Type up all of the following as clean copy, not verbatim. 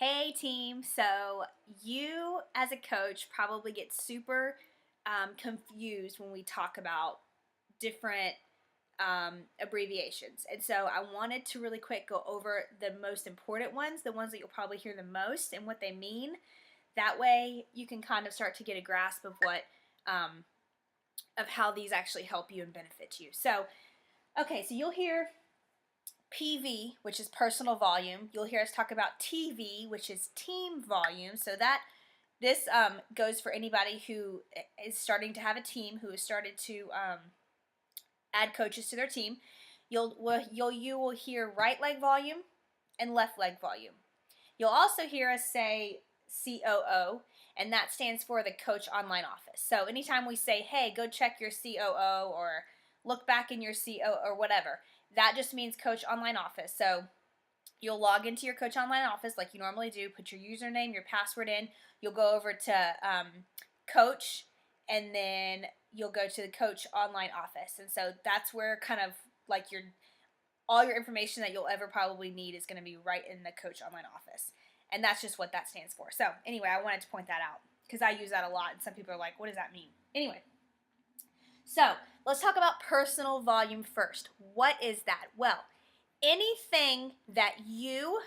Hey team, so you as a coach probably get super confused when we talk about different abbreviations. And so I wanted to really quick go over the most important ones, the ones that you'll probably hear the most and what they mean. That way you can kind of start to get a grasp of of how these actually help you and benefit you. So, okay, so you'll hear PV, which is personal volume. You'll hear us talk about TV, which is team volume. So this goes for anybody who is starting to have a team, who has started to add coaches to their team. You will hear right leg volume and left leg volume. You'll also hear us say COO, and that stands for the Coach Online Office. So anytime we say, hey, go check your COO or look back in your COO or whatever, that just means Coach Online Office. So you'll log into your Coach Online Office like you normally do, put your username, your password in. You'll go over to Coach, and then you'll go to the Coach Online Office. And so that's where kind of like all your information that you'll ever probably need is going to be right in the Coach Online Office. And that's just what that stands for. So anyway, I wanted to point that out because I use that a lot, and some people are like, what does that mean? Anyway, so let's talk about personal volume first. What is that? Well, anything that you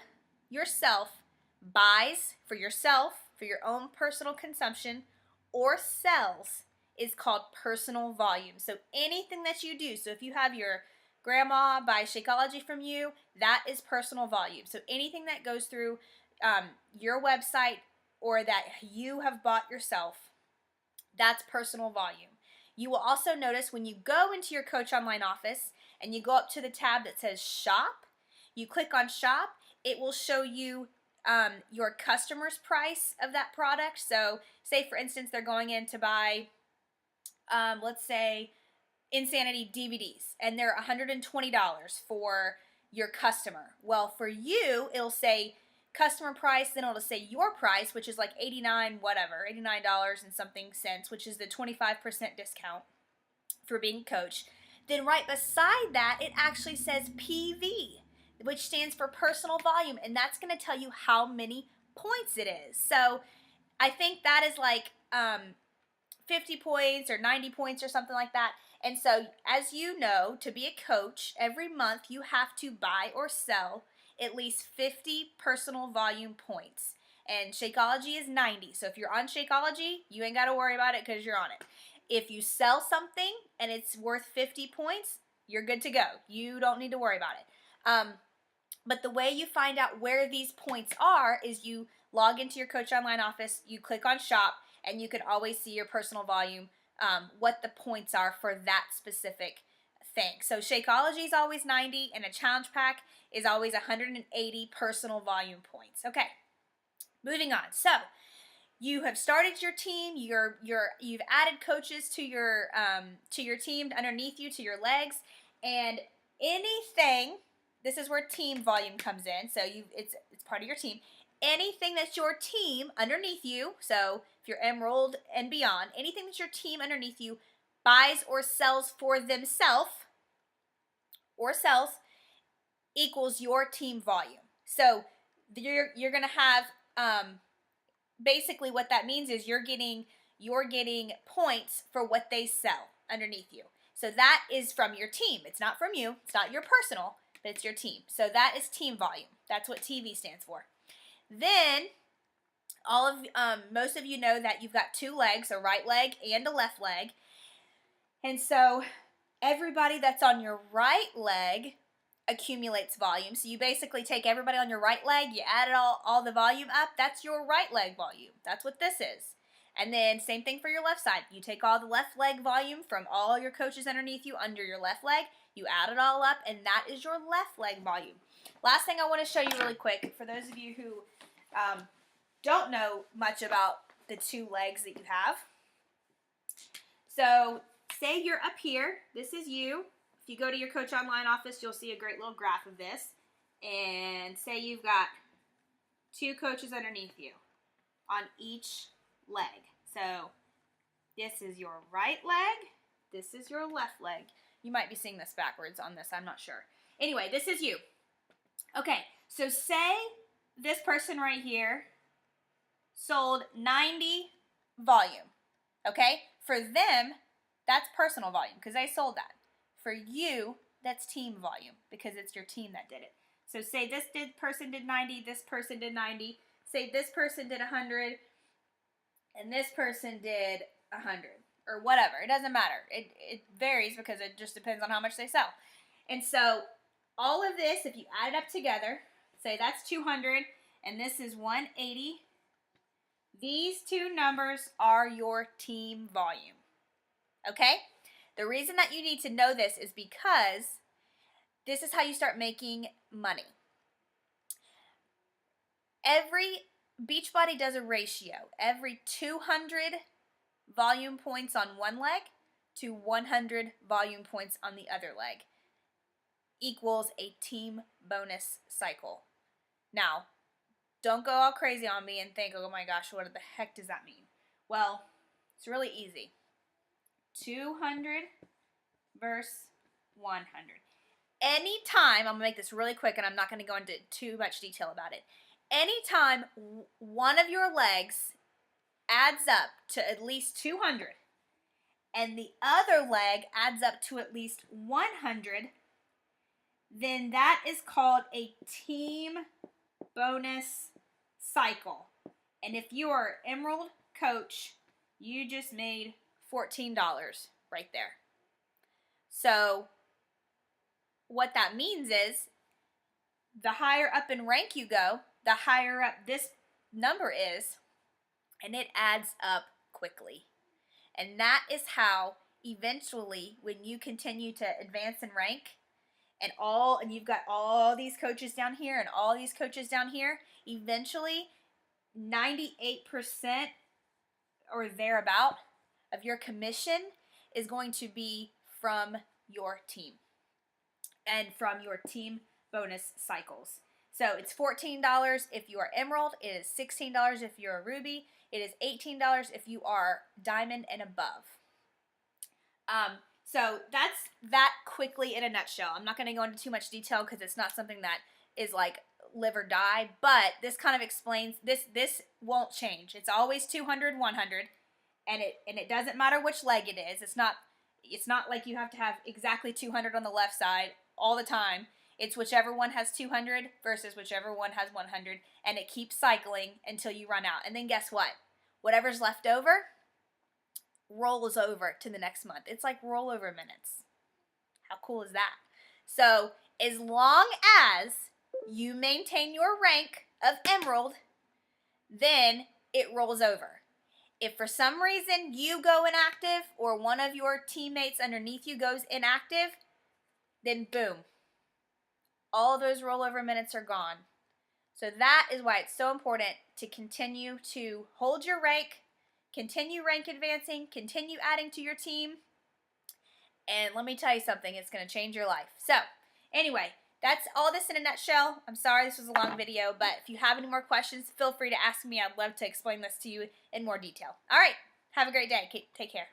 yourself buys for yourself, for your own personal consumption, or sells is called personal volume. So anything that you do, so if you have your grandma buy Shakeology from you, that is personal volume. So anything that goes through your website or that you have bought yourself, that's personal volume. You will also notice when you go into your Coach Online Office and you go up to the tab that says Shop, you click on Shop, it will show you your customer's price of that product. So say for instance they're going in to buy, let's say, Insanity DVDs, and they're $120 for your customer. Well, for you, it'll say customer price, then it'll say your price, which is like $89 and something cents, which is the 25% discount for being coach. Then right beside that, it actually says PV, which stands for personal volume, and that's going to tell you how many points it is. So I think that is like 50 points or 90 points or something like that. And so, as you know, to be a coach, every month you have to buy or sell at least 50 personal volume points. And Shakeology is 90. So if you're on Shakeology, you ain't got to worry about it because you're on it. If you sell something and it's worth 50 points, you're good to go. You don't need to worry about it. But the way you find out where these points are is you log into your Coach Online Office, you click on Shop, and you can always see your personal volume, what the points are for that specific thing. So Shakeology is always 90, and a challenge pack is always 180 personal volume points. Okay, moving on. So you have started your team. You've added coaches to your team underneath you, to your legs, and anything. This is where team volume comes in. So it's part of your team. Anything that's your team underneath you, so if you're Emerald and beyond, anything that your team underneath you buys or sells for themselves or sells equals your team volume. So you're going to have, basically what that means is you're getting points for what they sell underneath you. So that is from your team. It's not from you. It's not your personal, but it's your team. So that is team volume. That's what TV stands for. Then, most of you know that you've got two legs, a right leg and a left leg. And so everybody that's on your right leg accumulates volume. So you basically take everybody on your right leg, you add it all the volume up, that's your right leg volume. That's what this is. And then same thing for your left side. You take all the left leg volume from all your coaches underneath you under your left leg, you add it all up, and that is your left leg volume. Last thing I want to show you really quick, for those of you who don't know much about the two legs that you have. So say you're up here. This is you. If you go to your Coach Online Office, you'll see a great little graph of this. And say you've got two coaches underneath you on each leg. So this is your right leg. This is your left leg. You might be seeing this backwards on this. I'm not sure. Anyway, this is you. Okay, so say this person right here sold 90 volume, okay? For them, that's personal volume because they sold that. For you, that's team volume because it's your team that did it. So say this person did 90, this person did 90. Say this person did 100, and this person did 100, or whatever. It doesn't matter. It varies because it just depends on how much they sell. And so all of this, if you add it up together, say that's 200, and this is 180. These two numbers are your team volume. Okay? The reason that you need to know this is because this is how you start making money. Every Beachbody does a ratio. Every 200 volume points on one leg to 100 volume points on the other leg equals a team bonus cycle. Now, don't go all crazy on me and think, oh my gosh, what the heck does that mean? Well, it's really easy. 200 versus 100. Anytime, I'm going to make this really quick and I'm not going to go into too much detail about it. Anytime one of your legs adds up to at least 200 and the other leg adds up to at least 100, then that is called a team bonus cycle. And if you are an Emerald coach, you just made $14 right there. So what that means is the higher up in rank you go, the higher up this number is, and it adds up quickly. And that is how eventually, when you continue to advance in rank, and you've got all these coaches down here and all these coaches down here, eventually 98% or thereabout of your commission is going to be from your team and from your team bonus cycles. So it's $14 if you are Emerald, it is $16 if you're a Ruby, it is $18 if you are Diamond and above. So that's that quickly in a nutshell. I'm not going to go into too much detail because it's not something that is like live or die, but this kind of explains, this won't change. It's always 200, 100, and it doesn't matter which leg it is. It's not like you have to have exactly 200 on the left side all the time. It's whichever one has 200 versus whichever one has 100, and it keeps cycling until you run out. And then guess what? Whatever's left over rolls over to the next month. It's like rollover minutes. How cool is that? So as long as you maintain your rank of Emerald, then it rolls over. If for some reason you go inactive or one of your teammates underneath you goes inactive, then boom, all those rollover minutes are gone. So that is why it's so important to continue to hold your rank, continue rank advancing, continue adding to your team. And let me tell you something, it's going to change your life. So anyway, that's all this in a nutshell. I'm sorry this was a long video, but if you have any more questions, feel free to ask me. I'd love to explain this to you in more detail. All right, have a great day. Take care.